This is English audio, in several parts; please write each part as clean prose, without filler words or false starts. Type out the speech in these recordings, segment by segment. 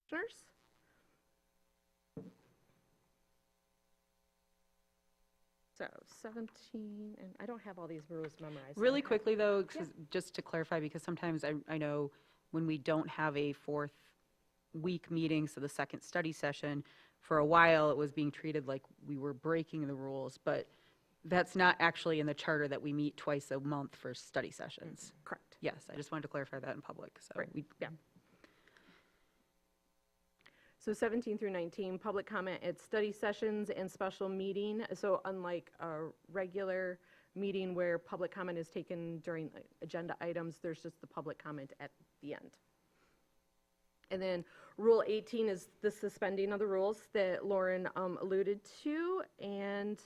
Commissioners? So 17, and I don't have all these rules memorized. so Really I have- quickly, though, Yeah. just to clarify, because sometimes I know when we don't have a fourth week meeting, so the second study session, for a while, it was being treated like we were breaking the rules, but that's not actually in the charter that we meet twice a month for study sessions. Correct. Yes, I just wanted to clarify that in public, so Right. we, Yeah. So 17 through 19, public comment at study sessions and special meeting. So unlike a regular meeting where public comment is taken during agenda items, there's just the public comment at the end. And then Rule 18 is the suspending of the rules that Lauren alluded to. And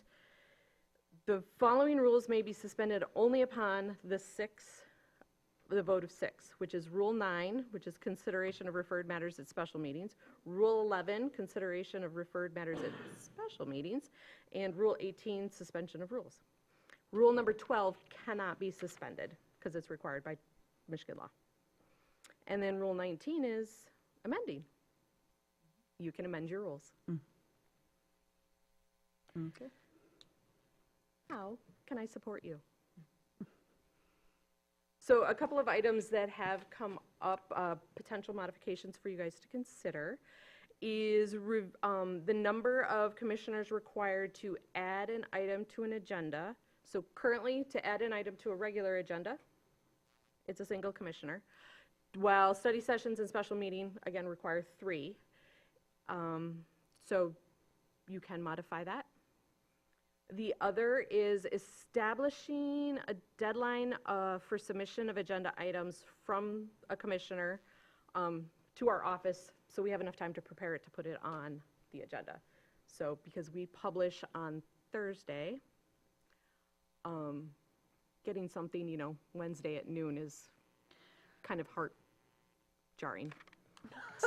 the following rules may be suspended only upon the vote of 6, which is Rule 9, which is consideration of referred matters at special meetings, Rule 11, consideration of referred matters at special meetings, and Rule 18, suspension of rules. Rule number 12 cannot be suspended because it's required by Michigan law. And then Rule 19 is amending. You can amend your rules. okay. How can I support you? So a couple of items that have come up, potential modifications for you guys to consider, is the number of commissioners required to add an item to an agenda. So currently, to add an item to a regular agenda, it's a single commissioner, while study sessions and special meeting, again, require 3. So you can modify that. The other is establishing a deadline for submission of agenda items from a commissioner to our office, so we have enough time to prepare it to put it on the agenda. So because we publish on Thursday, getting something, Wednesday at noon is kind of heart-jarring.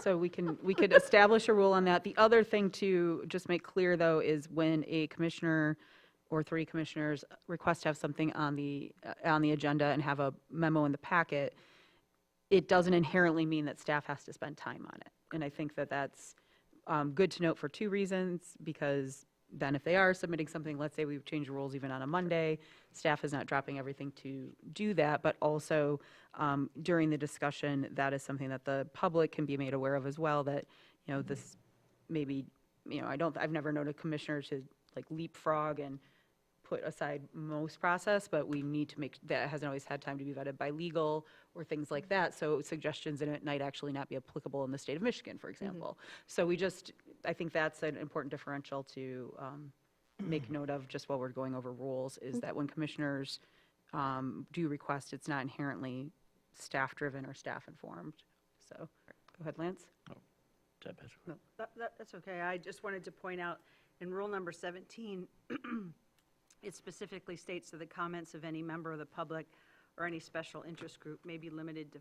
So we could establish a rule on that. The other thing to just make clear, though, is when a commissioner or 3 commissioners request to have something on the agenda and have a memo in the packet, it doesn't inherently mean that staff has to spend time on it. And I think that that's good to note for 2 reasons, because then if they are submitting something, let's say we've changed rules even on a Monday, staff is not dropping everything to do that, but also during the discussion, that is something that the public can be made aware of as well, that, this maybe, I've never known a commissioner to like leapfrog and put aside most process, but we need to make, that hasn't always had time to be vetted by legal or things like that, so suggestions in it might actually not be applicable in the state of Michigan, for example. So I think that's an important differential to make note of just while we're going over rules, is that when commissioners do request, it's not inherently staff-driven or staff-informed. So, go ahead, Lance. Deb has- No, that's okay. I just wanted to point out, in rule number 17, it specifically states that the comments of any member of the public or any special interest group may be limited to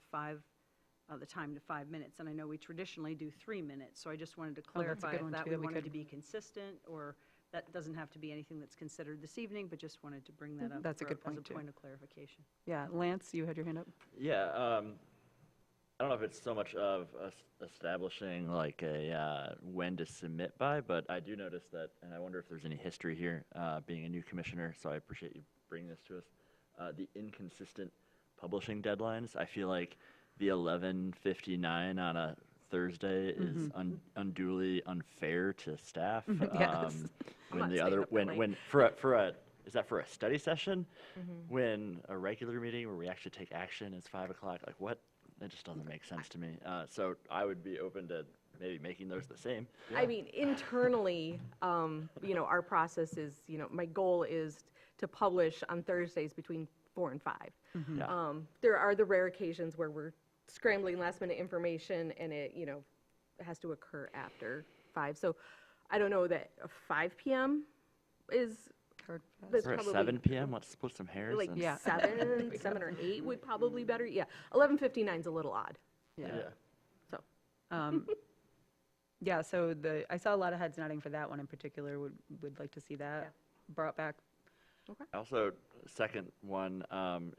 the time to 5 minutes. And I know we traditionally do 3 minutes, so I just wanted to Oh, that's a clarify good if one, that too, we that we wanted could- to be consistent, or that doesn't have to be anything that's considered this evening, but just wanted to bring that up That's a good as point, a too. point of clarification. Yeah, Lance, you had your hand up. Yeah, I don't know if it's so much of us establishing like a when to submit by, but I do notice that, and I wonder if there's any history here, being a new commissioner, so I appreciate you bringing this to us. The inconsistent publishing deadlines. I feel like the 11:59 on a Thursday is unduly unfair to staff. Yes. I'm When not the staying other, up that late. when for a is that for a study session? When a regular meeting where we actually take action is 5 o'clock? Like what? That just doesn't make sense to me. So I would be open to maybe making those the same. I mean, internally, our process is, my goal is to publish on Thursdays between 4 and 5. Yeah. There are the rare occasions where we're scrambling last-minute information, and it has to occur after 5. So I don't know that 5 p.m. is, that's For a probably 7 p.m., let's split some hairs. like and- Yeah. 7 or 8 would probably better. Yeah, 11:59 is a little odd. Yeah. So Yeah, so I saw a lot of heads nodding for that one in particular, would like to see that brought back. Also, second one,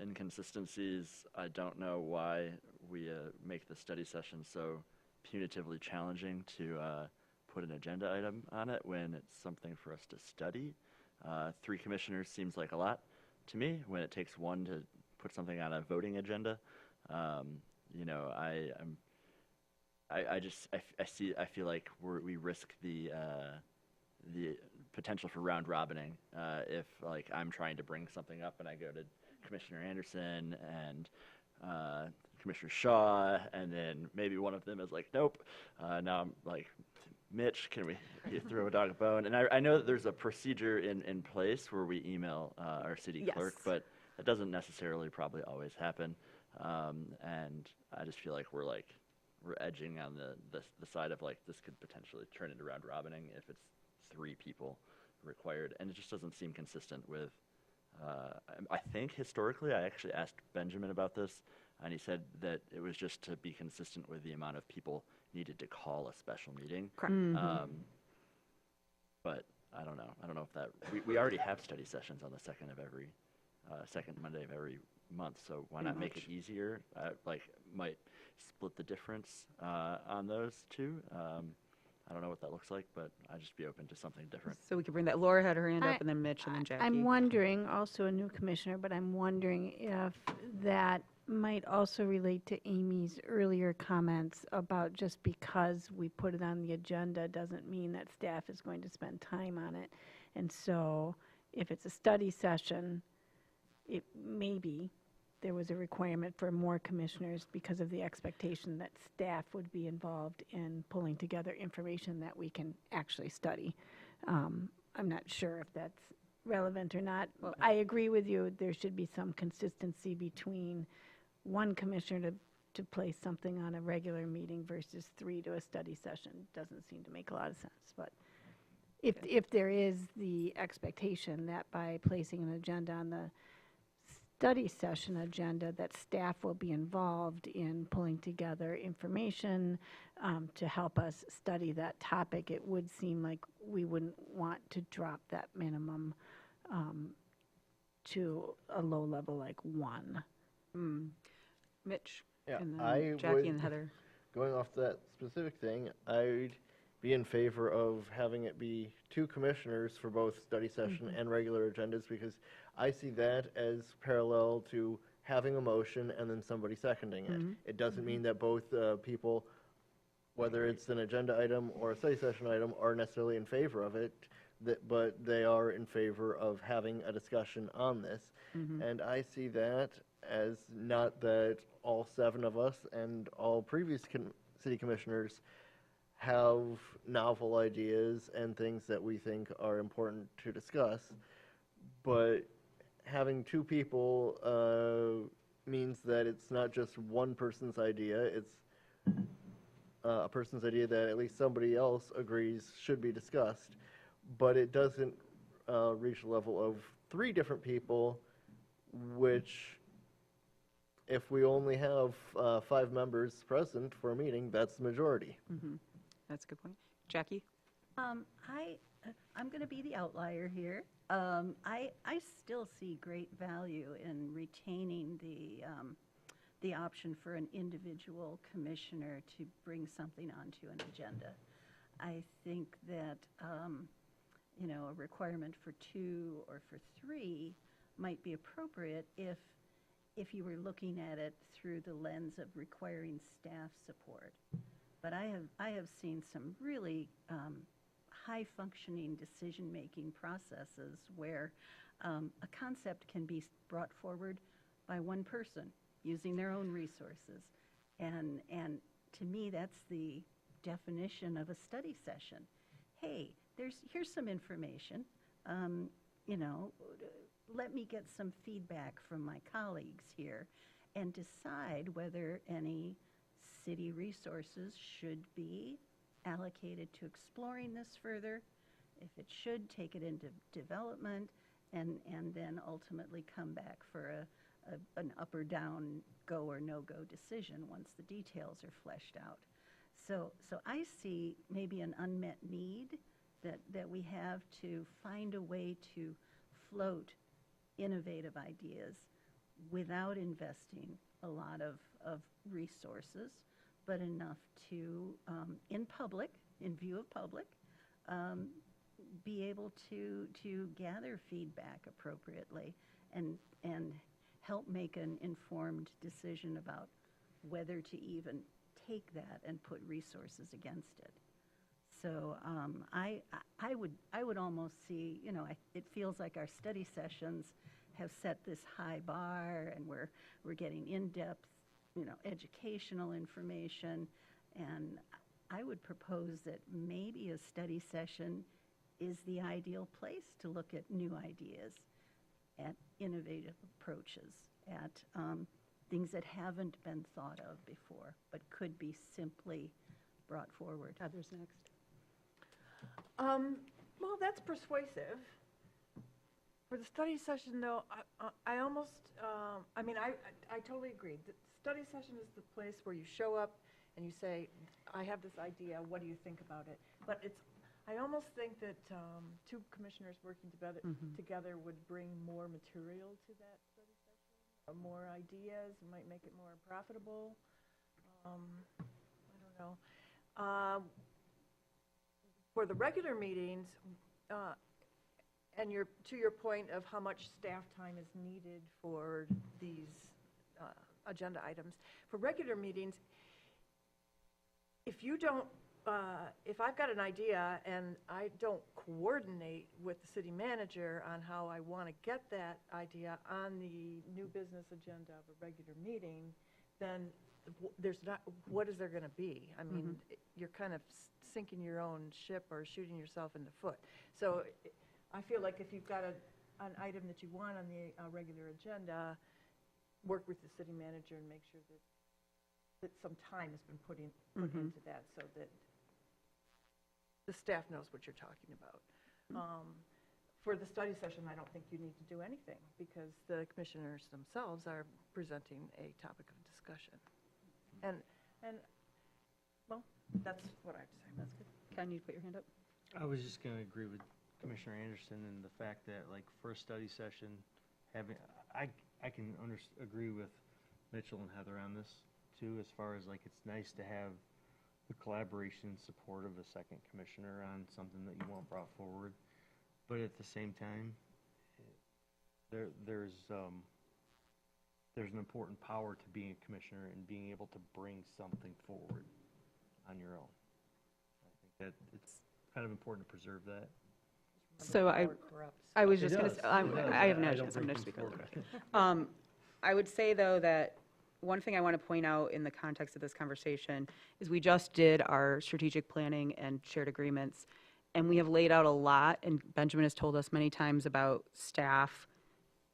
inconsistencies. I don't know why we make the study session so punitively challenging to put an agenda item on it when it's something for us to study. 3 commissioners seems like a lot to me when it takes one to put something on a voting agenda. You know, I feel like we risk the potential for round robining if like I'm trying to bring something up and I go to Commissioner Anderson and Commissioner Shaw, and then maybe one of them is like, nope. Now I'm like, Mitch, can we throw a dog a bone? And I know that there's a procedure in place where we email our city clerk, Yes. but that doesn't necessarily probably always happen. And I just feel like we're edging on the side of like this could potentially turn into round robining if it's 3 people required, and it just doesn't seem consistent with. I think historically, I actually asked Benjamin about this, and he said that it was just to be consistent with the amount of people needed to call a special meeting. Correct. But I don't know. I don't know if that we already have study sessions on the second Monday of every month. So why not make it easier? Might split the difference on those two. I don't know what that looks like, but I'd just be open to something different. So we could bring that, Laura had her hand up, I- and then Mitch, and then Jackie. I'm wondering, also a new commissioner, but I'm wondering if that might also relate to Amy's earlier comments about just because we put it on the agenda doesn't mean that staff is going to spend time on it. And so if it's a study session, it maybe there was a requirement for more commissioners because of the expectation that staff would be involved in pulling together information that we can actually study. I'm not sure if that's relevant or not. I agree with you, there should be some consistency between one commissioner to place something on a regular meeting versus 3 to a study session. Doesn't seem to make a lot of sense, but if there is the expectation that by placing an agenda on the study session agenda, that staff will be involved in pulling together information to help us study that topic, it would seem like we wouldn't want to drop that minimum to a low level like 1. Mitch, Yeah, and I then Jackie would- and Heather. Going off that specific thing, I'd be in favor of having it be 2 commissioners for both study session and regular agendas, because I see that as parallel to having a motion and then somebody seconding it. It doesn't mean that both people, whether it's an agenda item or a study session item, are necessarily in favor of it, but they are in favor of having a discussion on this. And I see that as not that all 7 of us and all previous city commissioners have novel ideas and things that we think are important to discuss, but having 2 people means that it's not just one person's idea, it's a person's idea that at least somebody else agrees should be discussed, but it doesn't reach the level of 3 different people, which if we only have 5 members present for a meeting, that's the majority. That's a good point. Jackie? I'm going to be the outlier here. I still see great value in retaining the option for an individual commissioner to bring something onto an agenda. I think that, a requirement for 2 or for 3 might be appropriate if you were looking at it through the lens of requiring staff support. But I have seen some really high-functioning decision-making processes where a concept can be brought forward by one person using their own resources. And to me, that's the definition of a study session. Hey, here's some information. Let me get some feedback from my colleagues here and decide whether any city resources should be allocated to exploring this further, if it should, take it into development, and then ultimately come back for an up or down, go or no-go decision once the details are fleshed out. So I see maybe an unmet need that we have to find a way to float innovative ideas without investing a lot of resources, but enough to, in public, in view of public, be able to gather feedback appropriately and help make an informed decision about whether to even take that and put resources against it. So I would almost see, it feels like our study sessions have set this high bar, and we're getting in-depth, educational information, and I would propose that maybe a study session is the ideal place to look at new ideas, at innovative approaches, at things that haven't been thought of before, but could be simply brought forward. Heather's next. Well, that's persuasive. For the study session, though, I almost, I totally agree. The study session is the place where you show up and you say, I have this idea, what do you think about it? But I almost think that two commissioners working together would bring more material to that study session, more ideas, might make it more profitable. I don't know. For the regular meetings, and to your point of how much staff time is needed for these agenda items, for regular meetings, if you don't, if I've got an idea and I don't coordinate with the city manager on how I want to get that idea on the new business agenda of a regular meeting, then there's not, what is there going to be? I mean, you're kind of sinking your own ship or shooting yourself in the foot. So I feel like if you've got an item that you want on the regular agenda, work with the city manager and make sure that some time has been put into that, so that the staff knows what you're talking about. For the study session, I don't think you need to do anything, because the commissioners themselves are presenting a topic of discussion. And well, that's what I have to say. That's good. Ken, you put your hand up? I was just going to agree with Commissioner Anderson and the fact that, like, for a study session, I can agree with Mitchell and Heather on this too, as far as, like, it's nice to have the collaboration and support of a second commissioner on something that you want brought forward, but at the same time, there's an important power to being a commissioner and being able to bring something forward on your own. I think that it's kind of important to preserve that. So I was just going to say, I have no, I'm no speaker. I would say, though, that one thing I want to point out in the context of this conversation is we just did our strategic planning and shared agreements, and we have laid out a lot, and Benjamin has told us many times about staff,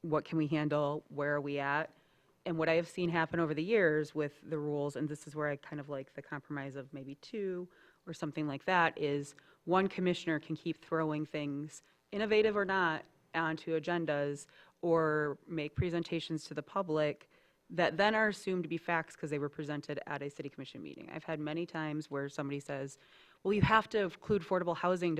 what can we handle, where are we at, and what I have seen happen over the years with the rules, and this is where I kind of like the compromise of maybe two or something like that, is one commissioner can keep throwing things, innovative or not, onto agendas or make presentations to the public that then are assumed to be facts because they were presented at a city commission meeting. I've had many times where somebody says, well, you have to include affordable housing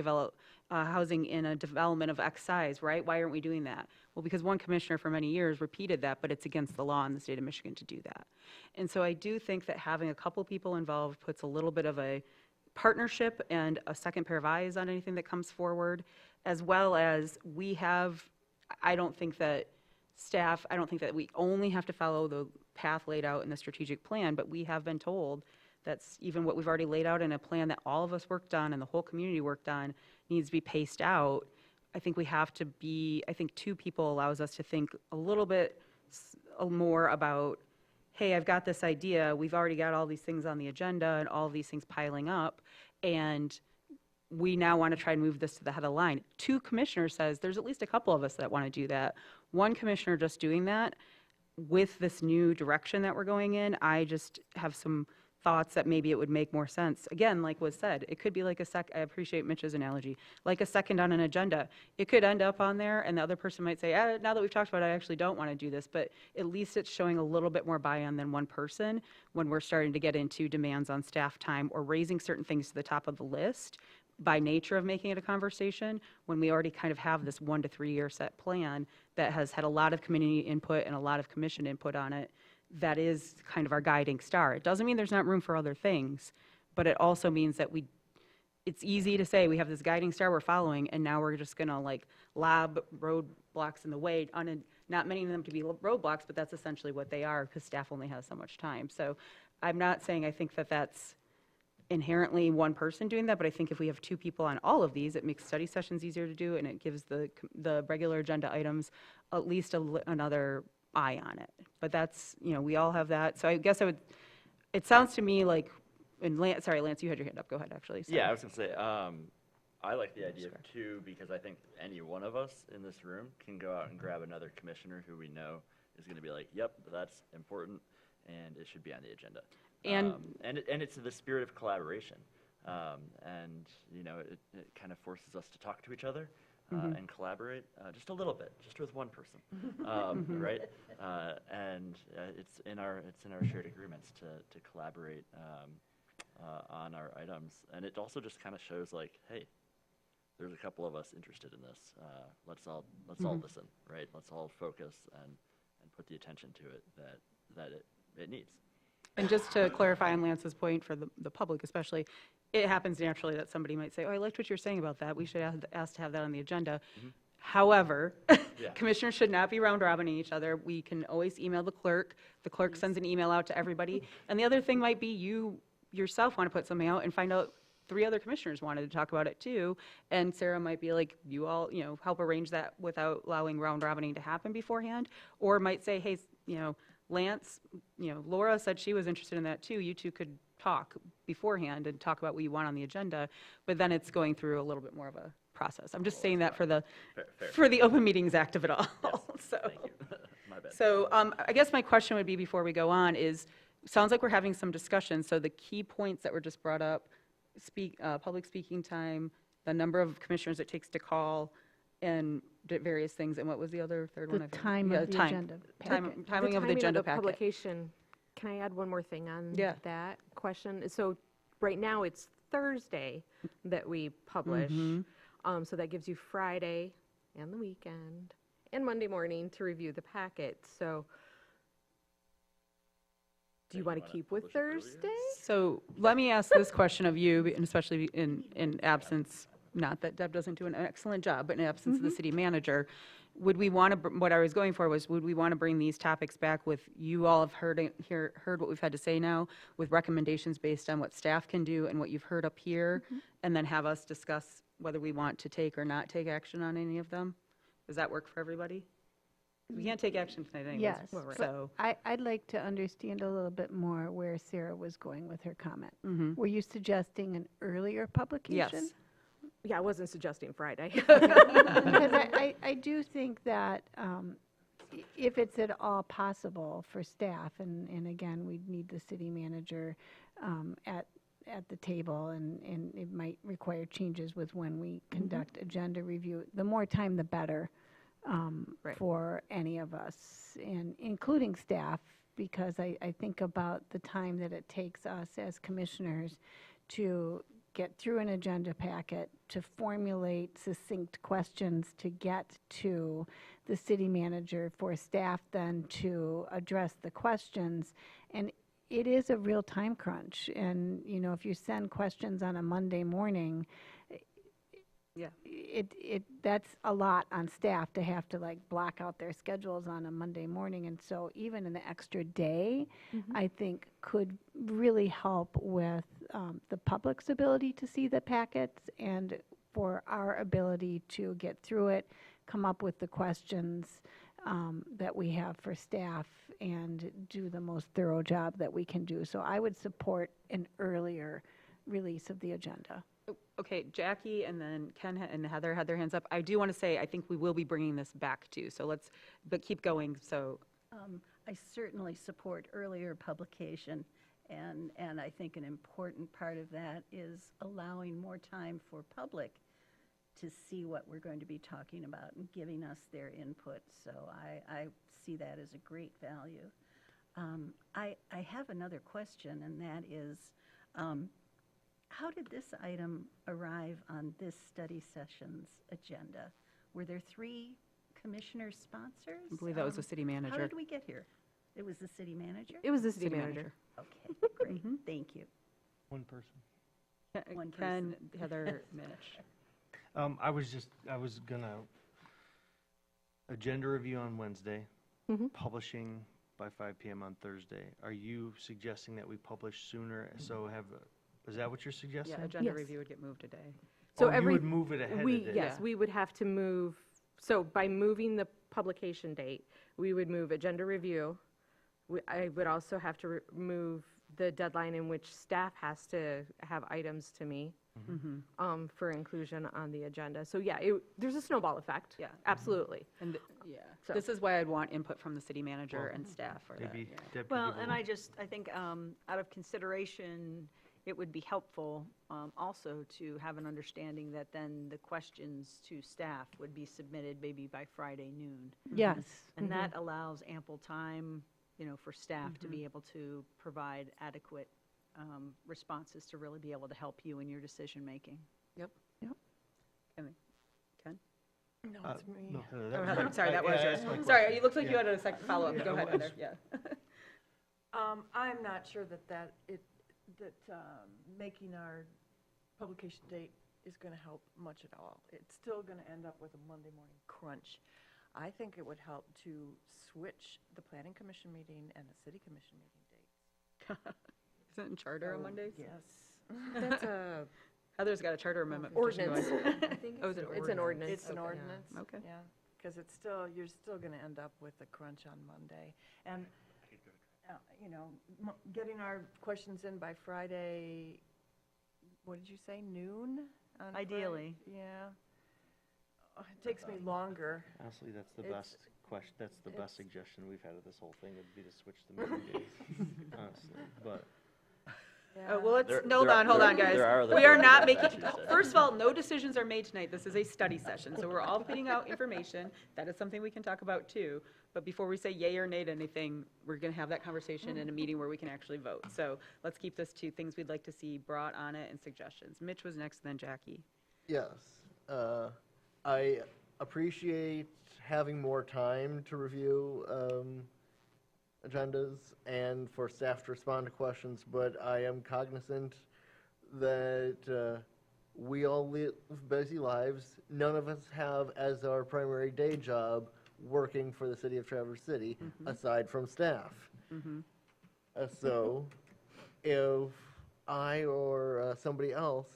housing in a development of X size, right? Why aren't we doing that? Well, because one commissioner for many years repeated that, but it's against the law in the state of Michigan to do that. And so I do think that having a couple people involved puts a little bit of a partnership and a second pair of eyes on anything that comes forward, as well as we have, I don't think that we only have to follow the path laid out in the strategic plan, but we have been told that's even what we've already laid out in a plan that all of us worked on and the whole community worked on needs to be paced out. I think we have to be, I think two people allows us to think a little bit more about, hey, I've got this idea, we've already got all these things on the agenda and all of these things piling up, and we now want to try and move this to the head of the line. Two commissioners says there's at least a couple of us that want to do that. One commissioner just doing that with this new direction that we're going in, I just have some thoughts that maybe it would make more sense. Again, like was said, it could be like I appreciate Mitch's analogy, like a second on an agenda. It could end up on there and the other person might say, now that we've talked about it, I actually don't want to do this, but at least it's showing a little bit more buy-in than one person when we're starting to get into demands on staff time or raising certain things to the top of the list by nature of making it a conversation, when we already kind of have this 1 to 3 year set plan that has had a lot of community input and a lot of commission input on it. that is kind of our guiding star. It doesn't mean there's not room for other things, but it also means that it's easy to say we have this guiding star we're following, and now we're just going to like lob roadblocks in the way, not many of them to be roadblocks, but that's essentially what they are because staff only has so much time. So I'm not saying I think that that's inherently one person doing that, but I think if we have two people on all of these, it makes study sessions easier to do, and it gives the regular agenda items at least another eye on it. But that's, we all have that. So I guess it sounds to me like, and Lance, sorry, Lance, you had your hand up. Go ahead, actually. Sorry. Yeah, I was going to say, I like the idea of two because I think any one of us in this room can go out and grab another commissioner who we know is going to be like, yep, that's important, and it should be on the agenda. And And it's the spirit of collaboration. And, it kind of forces us to talk to each other and collaborate just a little bit, just with one person, right? And it's in our shared agreements to collaborate on our items. And it also just kind of shows like, hey, there's a couple of us interested in this. Let's all listen, right? Let's all focus and put the attention to it that it needs. And just to clarify on Lance's point for the public especially, it happens naturally that somebody might say, oh, I liked what you're saying about that. We should ask to have that on the agenda. However, Yeah. commissioners should not be round robining each other. We can always email the clerk. The clerk sends an email out to everybody. And the other thing might be you yourself want to put something out and find out 3 other commissioners wanted to talk about it too. And Sarah might be like, you all, help arrange that without allowing round robining to happen beforehand. Or might say, hey, Lance, Laura said she was interested in that too. You two could talk beforehand and talk about what you want on the agenda, but then it's going through a little bit more of a process. I'm just saying that for the Fair. for the Open Meetings Act of it all. Yes, So, thank you. My bad. so I guess my question would be before we go on is, sounds like we're having some discussion. So the key points that were just brought up, public speaking time, the number of commissioners it takes to call, and various things. And what was the other third one? The I forget. time Yeah, of the agenda packet. Timing of the agenda packet. Publication, can I add one more thing on Yeah. that question? So right now, it's Thursday that we publish. So that gives you Friday and the weekend and Monday morning to review the packet. So do you you want to wanna keep with publish it earlier? Thursday? So let me ask this question of you, and especially in absence, not that Deb doesn't do an excellent job, but in absence of the city manager, would we want to, what I was going for was, would we want to bring these topics back with, you all have heard what we've had to say now, with recommendations based on what staff can do and what you've heard up here, and then have us discuss whether we want to take or not take action on any of them? Does that work for everybody? We can't take action tonight anyways. Yes, So, but I'd like to understand a little bit more where Sarah was going with her comment. Were you suggesting an earlier publication? yes. Yeah, I wasn't suggesting Friday. Because I do think that if it's at all possible for staff, and again, we'd need the city manager at the table, and it might require changes with when we conduct agenda review. The more time, the better Right. for any of us, and including staff, because I think about the time that it takes us as commissioners to get through an agenda packet, to formulate succinct questions to get to the city manager, for staff then to address the questions. And it is a real time crunch. And, if you send questions on a Monday morning, Yeah. that's a lot on staff to have to block out their schedules on a Monday morning. And so even an extra day, I think could really help with the public's ability to see the packets, and for our ability to get through it, come up with the questions that we have for staff, and do the most thorough job that we can do. So I would support an earlier release of the agenda. Okay, Jackie and then Ken and Heather had their hands up. I do want to say, I think we will be bringing this back too, so but keep going, so. I certainly support earlier publication, and I think an important part of that is allowing more time for public to see what we're going to be talking about and giving us their input. So I see that as a great value. I have another question, and that is, how did this item arrive on this study session's agenda? Were there 3 commissioner sponsors? I believe that was the city How manager. did we get here? It was the city manager? It was the city manager. Okay, great, thank you. One person. One Ken, Heather, Mitch. I was gonna, agenda review on Wednesday, publishing by 5 PM on Thursday. Are you suggesting that we publish sooner, is that what you're suggesting? Yeah, agenda Yes. review would get moved a day. So Oh, you every- would move it ahead of day? Yes, Yeah. we would have to move, so by moving the publication date, we would move agenda review. I would also have to move the deadline in which staff has to have items to me for inclusion on the agenda. So yeah, there's a snowball effect. Yeah. Absolutely. And, yeah, So- this is why I'd want input from the city manager and staff for that. Maybe yeah. Deputy Well, and Gilboa? I think, out of consideration, it would be helpful also to have an understanding that then the questions to staff would be submitted maybe by Friday noon. Yes. And that allows ample time, for staff to be able to provide adequate responses to really be able to help you in your decision-making. Yep. Ken? No, it's me. No, Oh, that- Heather, sorry, that was yeah, yours. that's my Sorry, question. it looks like you Yeah. had a second follow-up. Yeah, Go it ahead, Heather, was. yeah. I'm not sure that making our publication date is going to help much at all. It's still going to end up with a Monday morning crunch. I think it would help to switch the planning commission meeting and the city commission meeting dates. Isn't it in charter on Mondays? Yes. That's a Heather's got a charter amendment. petition ordinance. going. I think Oh, is it It's an ordinance. It's an Okay. ordinance. Okay. Yeah, because you're still going to end up with a crunch on Monday. And, getting our questions in by Friday, what did you say, noon? on Friday? Ideally. Yeah. It takes me longer. Honestly, that's the It's- best question, that's the it's- best suggestion we've had of this whole thing, would be to switch the meeting days, honestly, but. Oh, well, There- hold there- on, hold there- on, guys. there are other We are board not members, making, as you said. first of all, no decisions are made tonight. This is a study session, so we're all putting out information. That is something we can talk about too. But before we say yay or nay to anything, we're going to have that conversation in a meeting where we can actually vote. So let's keep this to things we'd like to see brought on it and suggestions. Mitch was next, then Jackie. Yes. I appreciate having more time to review agendas and for staff to respond to questions, but I am cognizant that we all live busy lives. None of us have as our primary day job working for the city of Traverse City, aside from staff. So if I or somebody else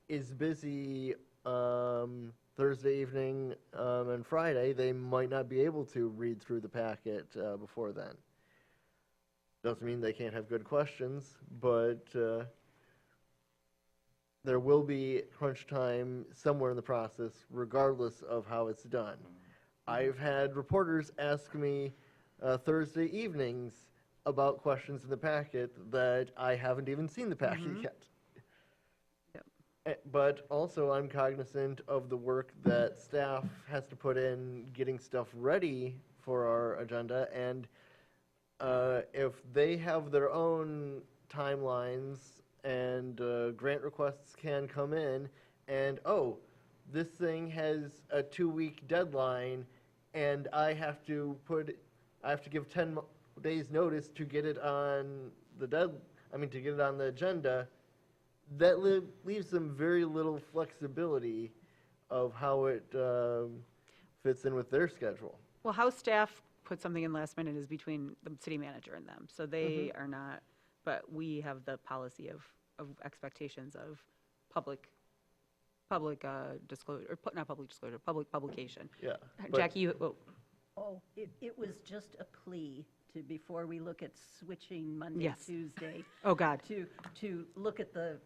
is busy Thursday evening and Friday, they might not be able to read through the packet before then. Doesn't mean they can't have good questions, but there will be crunch time somewhere in the process, regardless of how it's done. I've had reporters ask me Thursday evenings about questions in the packet that I haven't even seen the packet yet. But also, I'm cognizant of the work that staff has to put in getting stuff ready for our agenda, and if they have their own timelines and grant requests can come in, and, oh, this thing has a 2-week deadline, and I have to give 10 days' notice to get it on the to get it on the agenda, that leaves them very little flexibility of how it fits in with their schedule. Well, how staff put something in last minute is between the city manager and them. So they are not, but we have the policy of expectations of public disclosure, or not public disclosure, public publication. Yeah. but- Jackie, you, Oh, it was just a plea to, before we look at switching Monday, Yes. Tuesday, oh, God. to look at the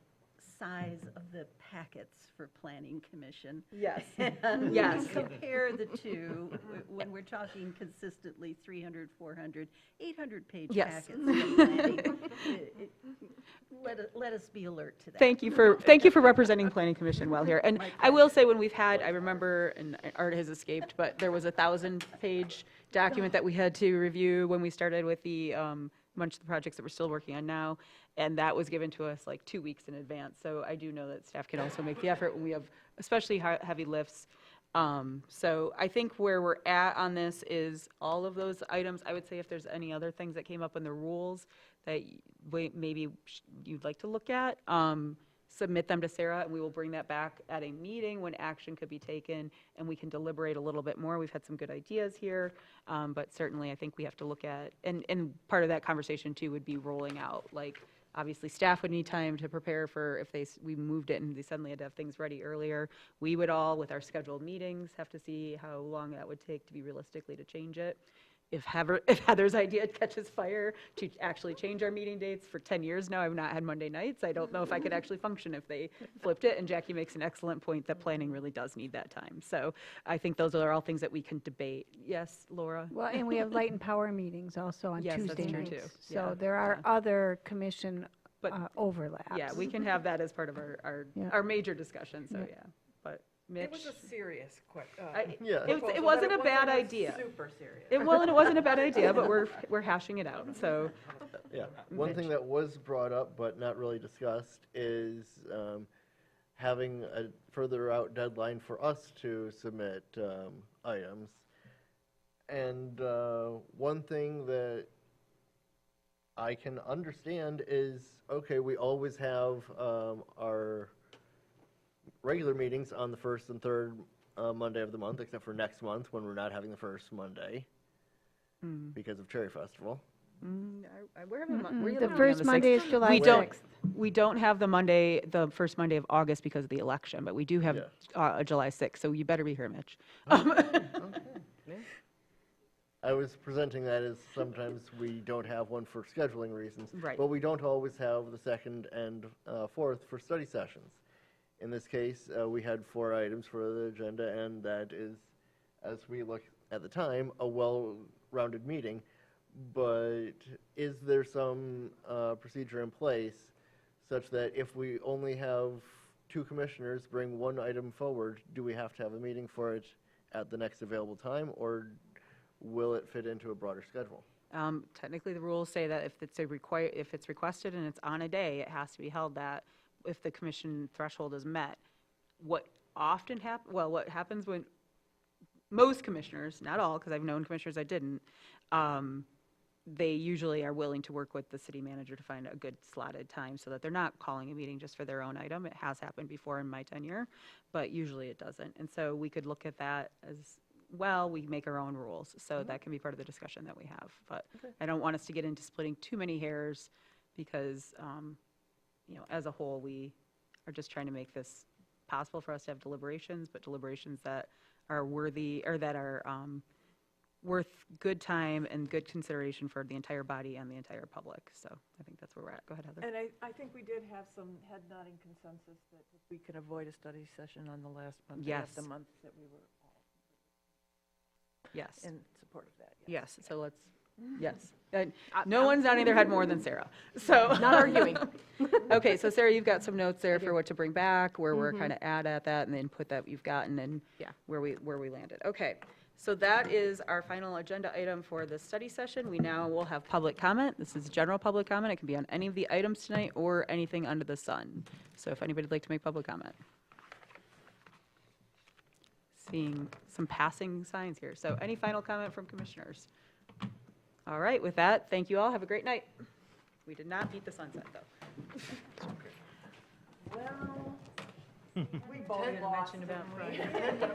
size of the packets for Planning Commission. Yes. And Yes. compare the two, when we're talking consistently 300, 400, 800-page Yes. packets. for planning, let us be alert to that. Thank you for representing Planning Commission well here. And I will say, when we've had, I remember, and Art has escaped, but there was a 1,000-page document that we had to review when we started with the bunch of the projects that we're still working on now, and that was given to us like 2 weeks in advance. So I do know that staff can also make the effort when we have especially heavy lifts. So I think where we're at on this is all of those items. I would say if there's any other things that came up in the rules that maybe you'd like to look at, submit them to Sarah, and we will bring that back at a meeting when action could be taken, and we can deliberate a little bit more. We've had some good ideas here, but certainly I think we have to look at, and part of that conversation too would be rolling out, like, obviously, staff would need time to prepare for if we moved it and they suddenly had to have things ready earlier. We would all, with our scheduled meetings, have to see how long that would take to be realistically to change it. If Heather's idea catches fire to actually change our meeting dates, for 10 years now, I've not had Monday nights. I don't know if I could actually function if they flipped it. And Jackie makes an excellent point that planning really does need that time. So I think those are all things that we can debate. Yes, Laura? Well, and we have light and power meetings also on Yes, that's Tuesday true, nights. too. Yeah, So there are other commission But- overlaps. Yeah, we can have that as part of Yeah. our major discussion, so yeah. But It was Mitch? a serious Yeah. It wasn't a bad idea. Super serious. It wasn't a bad idea, but we're hashing it out, so. Yeah, one thing that was brought up but not really discussed is having a further out deadline for us to submit items. And one thing that I can understand is, okay, we always have our regular meetings on the first and third Monday of the month, except for next month when we're not having the first Monday because of Cherry Festival. We're having The first Monday is July We don't, 6th. we don't have the first Monday of August because of the election, but we do have July 6th, so you better be here, Mitch. I was presenting that as sometimes we don't have one for scheduling reasons. Right. But we don't always have the second and fourth for study sessions. In this case, we had 4 items for the agenda, and that is, as we look at the time, a well-rounded meeting. But is there some procedure in place such that if we only have 2 commissioners bring 1 item forward, do we have to have a meeting for it at the next available time, or will it fit into a broader schedule? Technically, the rules say that if it's requested and it's on a day, it has to be held that if the commission threshold is met. What happens when most commissioners, not all, because I've known commissioners that didn't, they usually are willing to work with the city manager to find a good slotted time so that they're not calling a meeting just for their own item. It has happened before in my tenure, but usually it doesn't. And so we could look at that as, well, we make our own rules, so that can be part of the discussion that we have. But I don't want us to get into splitting too many hairs because, as a whole, we are just trying to make this possible for us to have deliberations, but deliberations that are worthy, or that are worth good time and good consideration for the entire body and the entire public. So I think that's where we're at. Go ahead, Heather. And I think we did have some head nodding consensus that if we could avoid a study session on the last Monday Yes. of the month, that we were all Yes. in support of that. Yes, so let's, yes. No one's nodding their head more than Sarah, so. Not arguing. Okay, so Sarah, you've got some notes there for what to bring back, where we're kind of at that, and the input that you've gotten, and Yeah. where we landed. Okay, so that is our final agenda item for the study session. We now will have public comment. This is general public comment. It can be on any of the items tonight or anything under the sun. So if anybody'd like to make public comment. Seeing some passing signs here. So any final comment from commissioners? All right, with that, thank you all. Have a great night. We did not beat the sunset, though. Well, we both lost, didn't we?